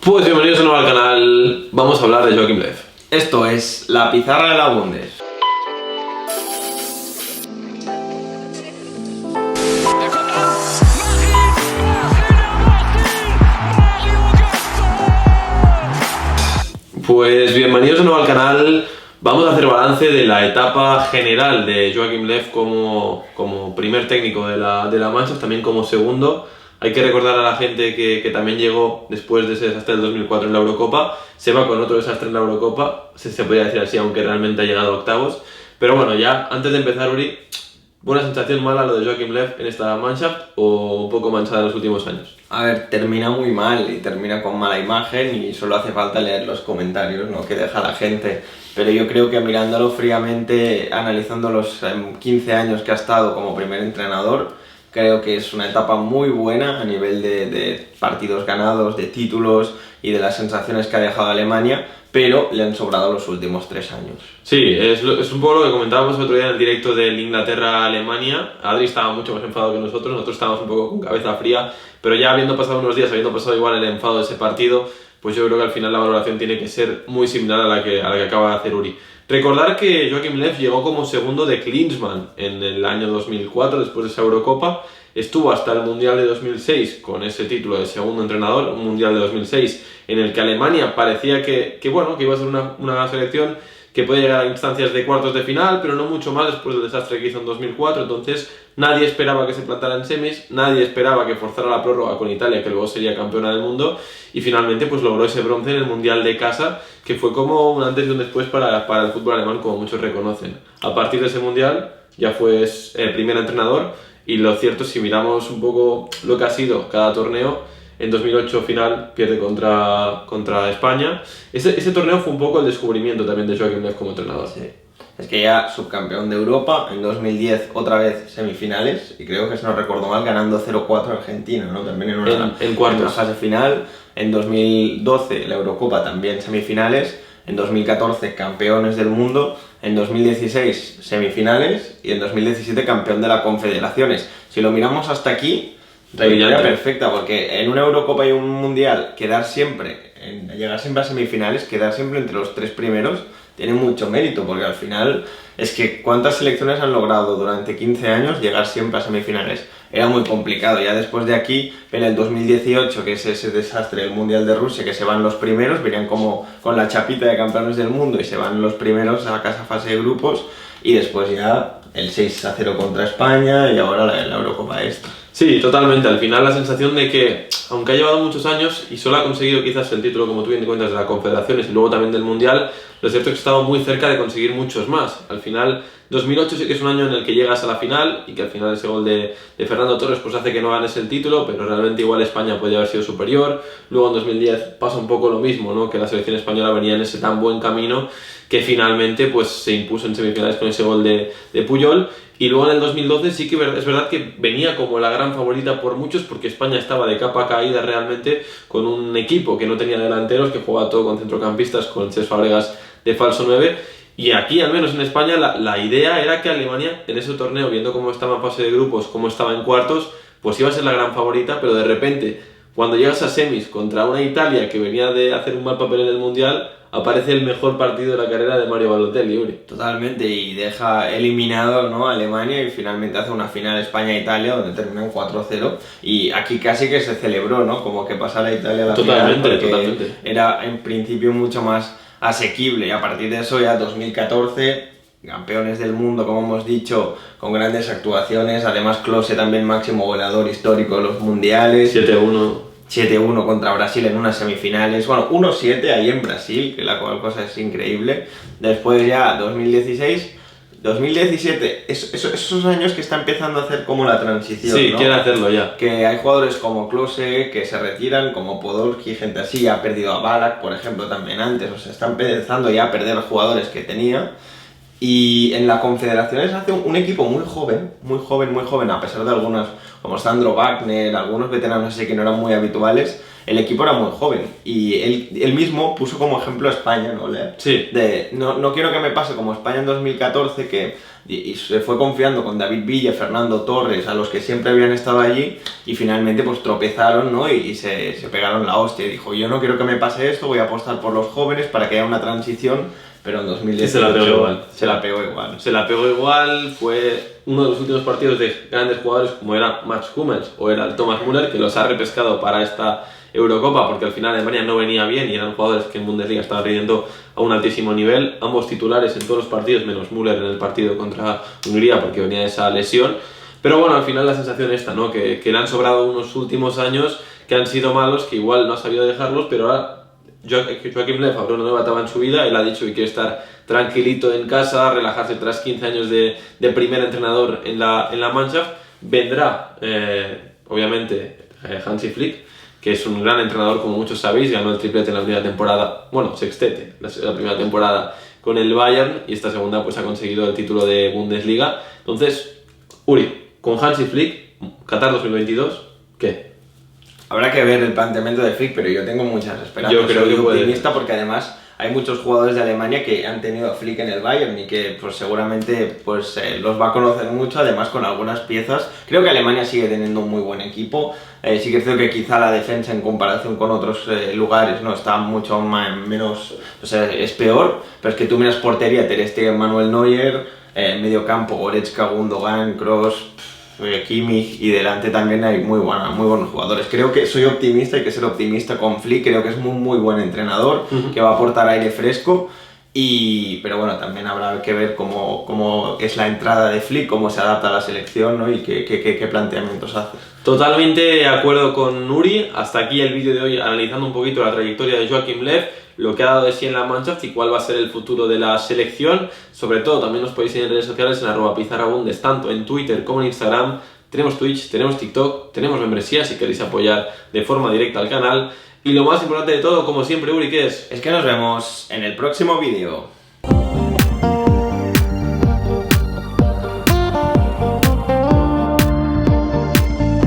Pues bienvenidos de nuevo al canal, vamos a hablar de Joachim Löw. Esto es la pizarra de la Bundes. Pues bienvenidos de nuevo al canal, vamos a hacer balance de la etapa general de Joachim Löw como primer técnico de la Mannschaft, también como segundo. Hay que recordar a la gente que también llegó después de ese desastre del 2004 en la Eurocopa, se va con otro desastre en la Eurocopa, se podría decir así, aunque realmente ha llegado a octavos. Pero bueno, ya antes de empezar, Uri, ¿buena sensación mala lo de Joachim Löw en esta Mannschaft o un poco manchada en los últimos años? A ver, termina muy mal y termina con mala imagen y solo hace falta leer los comentarios, ¿no?, que deja la gente. Pero yo creo que mirándolo fríamente, analizando los 15 años que ha estado como primer entrenador, creo que es una etapa muy buena a nivel de partidos ganados, de títulos y de las sensaciones que ha dejado Alemania, pero le han sobrado los últimos 3 años. Sí, es un poco lo que comentábamos el otro día en el directo del Inglaterra-Alemania. Adri estaba mucho más enfadado que nosotros estábamos un poco con cabeza fría, pero ya habiendo pasado unos días, habiendo pasado igual el enfado de ese partido, pues yo creo que al final la valoración tiene que ser muy similar a la que acaba de hacer Uri. Recordar que Joachim Löw llegó como segundo de Klinsmann en el año 2004, después de esa Eurocopa. Estuvo hasta el Mundial de 2006 con ese título de segundo entrenador, un Mundial de 2006 en el que Alemania parecía que iba a ser una selección que puede llegar a instancias de cuartos de final, pero no mucho más después del desastre que hizo en 2004. Entonces nadie esperaba que se plantara en semis, nadie esperaba que forzara la prórroga con Italia, que luego sería campeona del mundo, y finalmente pues logró ese bronce en el Mundial de casa, que fue como un antes y un después para el fútbol alemán, como muchos reconocen. A partir de ese Mundial ya fue el primer entrenador, y lo cierto, si miramos un poco lo que ha sido cada torneo, en 2008 final pierde contra España. Ese torneo fue un poco el descubrimiento también de Joachim Löw como entrenador. Sí. Es que ya subcampeón de Europa, en 2010 otra vez semifinales, y creo que, si no recuerdo mal, ganando 0-4 a Argentina, ¿no? También en cuartos. una fase final. En 2012 la Eurocopa también semifinales. En 2014 campeones del mundo. En 2016 semifinales. Y en 2017 campeón de las Confederaciones. Si lo miramos hasta aquí, trayectoria perfecta, porque en una Eurocopa y un Mundial llegar siempre a semifinales, quedar siempre entre los 3 primeros, tiene mucho mérito, porque al final es que ¿cuántas selecciones han logrado durante 15 años llegar siempre a semifinales? Era muy complicado. Ya después de aquí, en el 2018, que es ese desastre del Mundial de Rusia, que se van los primeros, venían como con la chapita de campeones del mundo y se van los primeros a la fase de grupos, y después ya el 6-0 contra España y ahora la Eurocopa esta. Sí, totalmente. Al final la sensación de que, aunque ha llevado muchos años y solo ha conseguido quizás el título, como tú bien te cuentas, de las Confederaciones y luego también del Mundial, lo cierto es que ha estado muy cerca de conseguir muchos más. Al final, 2008 sí que es un año en el que llegas a la final y que al final ese gol de Fernando Torres pues hace que no ganes el título, pero realmente igual España podría haber sido superior. Luego en 2010 pasa un poco lo mismo, ¿no?, que la selección española venía en ese tan buen camino que finalmente pues se impuso en semifinales con ese gol de Puyol. Y luego en el 2012 sí que es verdad que venía como la gran favorita por muchos, porque España estaba de capa caída realmente, con un equipo que no tenía delanteros, que jugaba todo con centrocampistas, con Cesc Fábregas de falso 9. Y aquí, al menos en España, la idea era que Alemania, en ese torneo, viendo cómo estaba en fase de grupos, cómo estaba en cuartos, pues iba a ser la gran favorita, pero de repente, cuando llegas a semis contra una Italia que venía de hacer un mal papel en el Mundial, aparece el mejor partido de la carrera de Mario Balotelli, Uri. Totalmente, y deja eliminado, ¿no?, a Alemania, y finalmente hace una final España-Italia donde terminan 4-0, y aquí casi que se celebró, ¿no?, como que pasara Italia a la final, porque era en principio mucho más asequible, y a partir de eso ya 2014, campeones del mundo, como hemos dicho, con grandes actuaciones. Además Klose también máximo goleador histórico de los mundiales, 7-1 contra Brasil en unas semifinales, bueno, 1-7 ahí en Brasil, que la cosa es increíble. Después ya 2016, 2017, esos años que está empezando a hacer como la transición, sí, ¿no? Quiere hacerlo ya. Que hay jugadores como Klose que se retiran, como Podolski, gente así, ha perdido a Ballack, por ejemplo, también antes, o sea, está empezando ya a perder jugadores que tenía. Y en la Confederaciones hace un equipo muy joven, a pesar de algunos, como Sandro Wagner, algunos veteranos así que no eran muy habituales, el equipo era muy joven y él mismo puso como ejemplo a España, ¿no, Lea? Sí. No quiero que me pase como España en 2014, y se fue confiando con David Villa, Fernando Torres, a los que siempre habían estado allí, y finalmente pues tropezaron, ¿no? Y se pegaron la hostia. Y dijo, yo no quiero que me pase esto, voy a apostar por los jóvenes para que haya una transición, pero en 2018 se la pegó igual. Se la pegó igual. Se la pegó igual, fue uno de los últimos partidos de grandes jugadores como era Mats Hummels o era el Thomas Müller, que los ha repescado para esta Eurocopa, porque al final Alemania no venía bien y eran jugadores que en Bundesliga estaban rindiendo a un altísimo nivel, ambos titulares en todos los partidos, menos Müller en el partido contra Hungría porque venía de esa lesión. Pero bueno, al final la sensación esta, ¿no? Que le han sobrado unos últimos años que han sido malos, que igual no ha sabido dejarlos, pero ahora Joachim Löw abrió una nueva etapa en su vida. Él ha dicho que quiere estar tranquilito en casa, relajarse tras 15 años de primer entrenador en la Mannschaft. Vendrá, obviamente, Hansi Flick, que es un gran entrenador, como muchos sabéis, ganó el triplete en la primera temporada, bueno, sextete, la primera temporada con el Bayern, y esta segunda pues ha conseguido el título de Bundesliga. Entonces, Uri, con Hansi Flick, Qatar 2022, ¿qué? Habrá que ver el planteamiento de Flick, pero yo tengo muchas esperanzas. Yo creo que optimista porque además hay muchos jugadores de Alemania que han tenido a Flick en el Bayern y que pues seguramente pues los va a conocer mucho, además con algunas piezas. Creo que Alemania sigue teniendo un muy buen equipo. Sí que creo que quizá la defensa en comparación con otros lugares no está mucho menos, o sea, es peor, pero es que tú miras portería, Ter Stegen, Manuel Neuer, medio campo, Goretzka, Gundogan, Kroos, Kimmich, y delante también hay muy buenos jugadores. Creo que soy optimista, hay que ser optimista con Flick, creo que es muy buen entrenador, que va a aportar aire fresco, pero bueno, también habrá que ver cómo es la entrada de Flick, cómo se adapta a la selección, ¿no? Y qué planteamientos hace. Totalmente de acuerdo con Uri. Hasta aquí el vídeo de hoy, analizando un poquito la trayectoria de Joachim Löw, lo que ha dado de sí en la Mannschaft y cuál va a ser el futuro de la selección. Sobre todo, también nos podéis seguir en redes sociales en @pizarrabundes, tanto en Twitter como en Instagram. Tenemos Twitch, tenemos TikTok, tenemos membresía si queréis apoyar de forma directa al canal. Y lo más importante de todo, como siempre, Uri, ¿qué es? Es que nos vemos en el próximo vídeo.